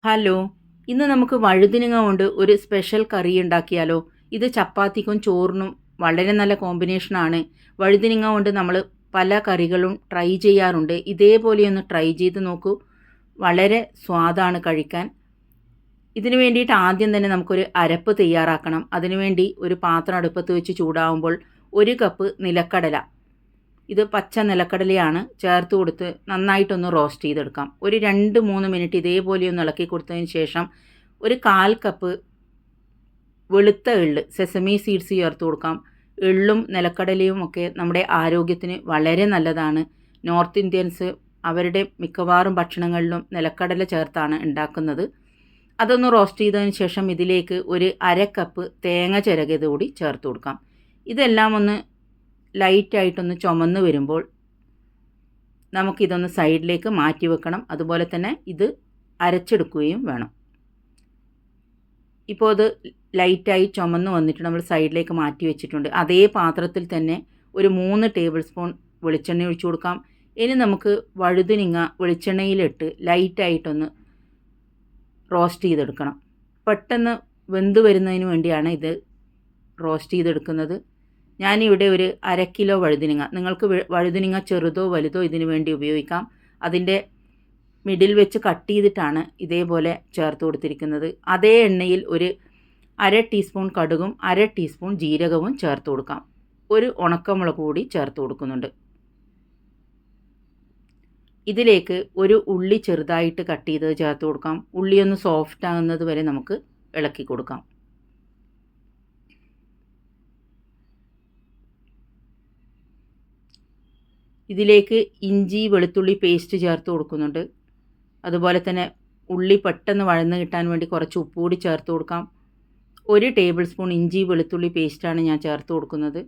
Hello, ഇന്ന് നമുക്ക് വഴുതിനങ്ങ കൊണ്ട് ഒരു സ്പെഷ്യൽ കറി ഉണ്ടാക്കിയാലോ? ഇത് ചപ്പാത്തിക്കും ചോറിനും വളരെ നല്ല കോമ്പിനേഷനാണ്. വഴുതിനങ്ങ കൊണ്ട് നമ്മൾ പല കറികളും ട്രൈ ചെയ്യാറുണ്ട്. ഇതേപോലെ ഒന്ന് ട്രൈ ചെയ്ത് നോക്കൂ. വളരെ സ്വാദാണ് കഴിക്കാൻ. ഇതിനു വേണ്ടിയിട്ട് ആദ്യം തന്നെ നമുക്കൊരു അരപ്പ് തയ്യാറാക്കണം. അതിനുവേണ്ടി ഒരു പാത്രം അടുപ്പത്ത് വെച്ച് ചൂടാവുമ്പോൾ 1 കപ്പ് നിലക്കടല, ഇത് പച്ച നിലക്കടലയാണ്, ചേർത്ത് കൊടുത്ത് നന്നായിട്ടൊന്ന് റോസ്റ്റ് ചെയ്തെടുക്കാം. ഒരു 2-3 മിനിറ്റ് ഇതേപോലെ ഒന്ന് ഇളക്കി കൊടുത്തതിന് ശേഷം ഒരു 1/4 കപ്പ് വെളുത്ത എള്ള്, സെസമി സീഡ്സ് ചേർത്ത് കൊടുക്കാം. എള്ളും നിലക്കടലയും ഒക്കെ നമ്മുടെ ആരോഗ്യത്തിന് വളരെ നല്ലതാണ്. നോർത്ത് ഇന്ത്യൻസ് അവരുടെ മിക്കവാറും ഭക്ഷണങ്ങളിലും നിലക്കടല ചേർത്താണ് ഉണ്ടാക്കുന്നത്. അതൊന്ന് റോസ്റ്റ് ചെയ്തതിന് ശേഷം ഇതിലേക്ക് ഒരു 1/2 കപ്പ് തേങ്ങ ചിരകിയത് കൂടി ചേർത്ത് കൊടുക്കാം. ഇതെല്ലാം ഒന്ന് ലൈറ്റായിട്ടൊന്ന് ചുമന്ന് വരുമ്പോൾ നമുക്കിതൊന്ന് സൈഡിലേക്ക് മാറ്റി വെക്കണം. അതുപോലെ തന്നെ ഇത് അരച്ചെടുക്കുകയും വേണം. ഇപ്പോൾ ഇത് ലൈറ്റായി ചുമന്ന് വന്നിട്ട് നമ്മൾ സൈഡിലേക്ക് മാറ്റി വെച്ചിട്ടുണ്ട്. അതേ പാത്രത്തിൽ തന്നെ ഒരു 3 ടേബിൾ സ്പൂൺ വെളിച്ചെണ്ണ ഒഴിച്ചു കൊടുക്കാം. ഇനി നമുക്ക് വഴുതിനങ്ങ വെളിച്ചെണ്ണയിലിട്ട് ലൈറ്റായിട്ടൊന്ന് റോസ്റ്റ് ചെയ്തെടുക്കണം. പെട്ടെന്ന് വെന്ത് വരുന്നതിന് വേണ്ടിയാണ് ഇത് റോസ്റ്റ് ചെയ്തെടുക്കുന്നത്. ഞാനിവിടെ ഒരു 1/2 കിലോ വഴുതിനങ്ങ, നിങ്ങൾക്ക് വഴുതിനങ്ങ ചെറുതോ വലുതോ ഇതിനു വേണ്ടി ഉപയോഗിക്കാം. അതിൻ്റെ മിഡിൽ വെച്ച് കട്ട് ചെയ്തിട്ടാണ് ഇതേപോലെ ചേർത്ത് കൊടുത്തിരിക്കുന്നത്. അതേ എണ്ണയിൽ ഒരു 1/2 ടീസ്പൂൺ കടുകും 1/2 ടീസ്പൂൺ ജീരകവും ചേർത്ത് കൊടുക്കാം. ഒരു ഉണക്കമുളക് കൂടി ചേർത്ത് കൊടുക്കുന്നുണ്ട്. ഇതിലേക്ക് ഒരു ഉള്ളി ചെറുതായിട്ട് കട്ട് ചെയ്തത് ചേർത്ത് കൊടുക്കാം. ഉള്ളി ഒന്ന് സോഫ്റ്റ് ആകുന്നത് വരെ നമുക്ക് ഇളക്കി കൊടുക്കാം. ഇതിലേക്ക് ഇഞ്ചി വെളുത്തുള്ളി പേസ്റ്റ് ചേർത്ത് കൊടുക്കുന്നുണ്ട്. അതുപോലെ തന്നെ ഉള്ളി പെട്ടെന്ന് വഴന്ന് കിട്ടാൻ വേണ്ടി കുറച്ച് ഉപ്പ് കൂടി ചേർത്ത് കൊടുക്കാം. 1 ടേബിൾ സ്പൂൺ ഇഞ്ചി വെളുത്തുള്ളി പേസ്റ്റാണ് ഞാൻ ചേർത്ത് കൊടുക്കുന്നത്.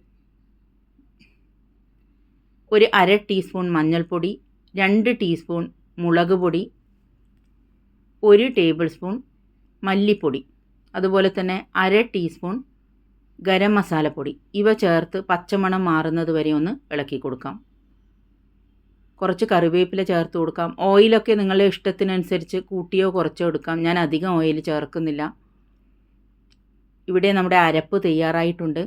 ഒരു 1/2 ടീസ്പൂൺ മഞ്ഞൾപ്പൊടി, 2 ടീസ്പൂൺ മുളക് പൊടി, 1 ടേബിൾ സ്പൂൺ മല്ലിപ്പൊടി, അതുപോലെ തന്നെ 1/2 ടീസ്പൂൺ ഗരം മസാലപ്പൊടി. ഇവ ചേർത്ത് പച്ചമണം മാറുന്നത് വരെ ഒന്ന് ഇളക്കി കൊടുക്കാം. കുറച്ച് കറിവേപ്പില ചേർത്ത് കൊടുക്കാം. ഓയിലൊക്കെ നിങ്ങളുടെ ഇഷ്ടത്തിനനുസരിച്ച് കൂട്ടിയോ കുറച്ചോ എടുക്കാം. ഞാൻ അധികം ഓയിൽ ചേർക്കുന്നില്ല. ഇവിടെ നമ്മുടെ അരപ്പ് തയ്യാറായിട്ടുണ്ട്.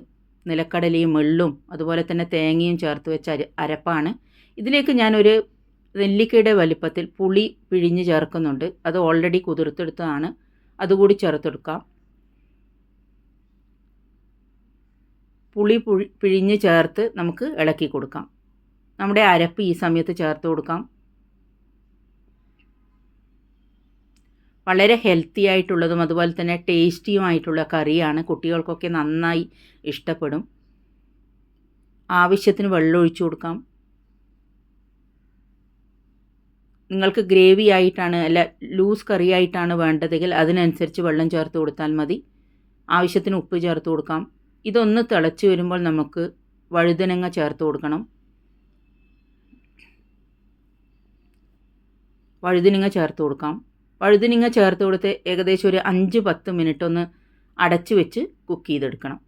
നിലക്കടലയും എള്ളും അതുപോലെ തന്നെ തേങ്ങയും ചേർത്ത് വെച്ച അരപ്പാണ്. ഇതിലേക്ക് ഞാനൊരു നെല്ലിക്കയുടെ വലിപ്പത്തിൽ പുളി പിഴിഞ്ഞ് ചേർക്കുന്നുണ്ട്. അത് ഓൾറെഡി കുതിർത്തെടുത്തതാണ്. അതുകൂടി ചേർത്തെടുക്കാം. പുളി പിഴിഞ്ഞ് ചേർത്ത് നമുക്ക് ഇളക്കി കൊടുക്കാം. നമ്മുടെ അരപ്പ് ഈ സമയത്ത് ചേർത്ത് കൊടുക്കാം. വളരെ ഹെൽത്തി ആയിട്ടുള്ളതും അതുപോലെ തന്നെ ടേസ്റ്റിയുമായിട്ടുള്ള കറിയാണ്. കുട്ടികൾക്കൊക്കെ നന്നായി ഇഷ്ടപ്പെടും. ആവശ്യത്തിന് വെള്ളം ഒഴിച്ചു കൊടുക്കാം. നിങ്ങൾക്ക് ഗ്രേവി ആയിട്ടാണ് അല്ല ലൂസ് കറി ആയിട്ടാണ് വേണ്ടതെങ്കിൽ അതിനനുസരിച്ച് വെള്ളം ചേർത്ത് കൊടുത്താൽ മതി. ആവശ്യത്തിന് ഉപ്പ് ചേർത്ത് കൊടുക്കാം. ഇതൊന്ന് തിളച്ച് വരുമ്പോൾ നമുക്ക് വഴുതനങ്ങ ചേർത്ത് കൊടുക്കണം. വഴുതനങ്ങ ചേർത്ത് കൊടുക്കാം. വഴുതനങ്ങ ചേർത്ത് കൊടുത്ത് ഏകദേശം ഒരു 5-10 മിനിറ്റ് ഒന്ന് അടച്ചു വെച്ച് കുക്ക് ചെയ്തെടുക്കണം.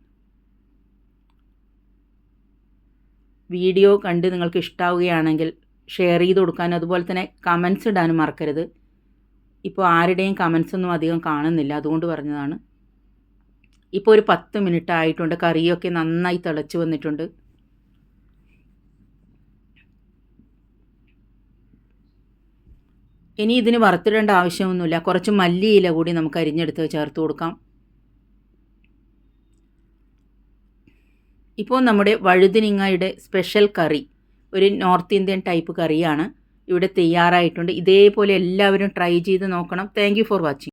വീഡിയോ കണ്ട് നിങ്ങൾക്ക് ഇഷ്ടാവുകയാണെങ്കിൽ ഷെയർ ചെയ്ത് കൊടുക്കാനും അതുപോലെ തന്നെ കമൻസ് ഇടാനും മറക്കരുത്. ഇപ്പോൾ ആരുടെയും കമൻസ് ഒന്നും അധികം കാണുന്നില്ല, അതുകൊണ്ട് പറഞ്ഞതാണ്. ഇപ്പോൾ ഒരു 10 മിനിറ്റ് ആയിട്ടുണ്ട്. കറിയൊക്കെ നന്നായി തിളച്ച് വന്നിട്ടുണ്ട്. ഇനി ഇതിന് വറുത്തിടേണ്ട ആവശ്യമൊന്നുമില്ല. കുറച്ച് മല്ലിയില കൂടി നമുക്ക് അരിഞ്ഞെടുത്ത് ചേർത്ത് കൊടുക്കാം. ഇപ്പോൾ നമ്മുടെ വഴുതിനങ്ങയുടെ സ്പെഷ്യൽ കറി, ഒരു നോർത്ത് ഇന്ത്യൻ ടൈപ്പ് കറിയാണ് ഇവിടെ തയ്യാറായിട്ടുണ്ട്. ഇതേപോലെ എല്ലാവരും ട്രൈ ചെയ്ത് നോക്കണം. Thank you for watching.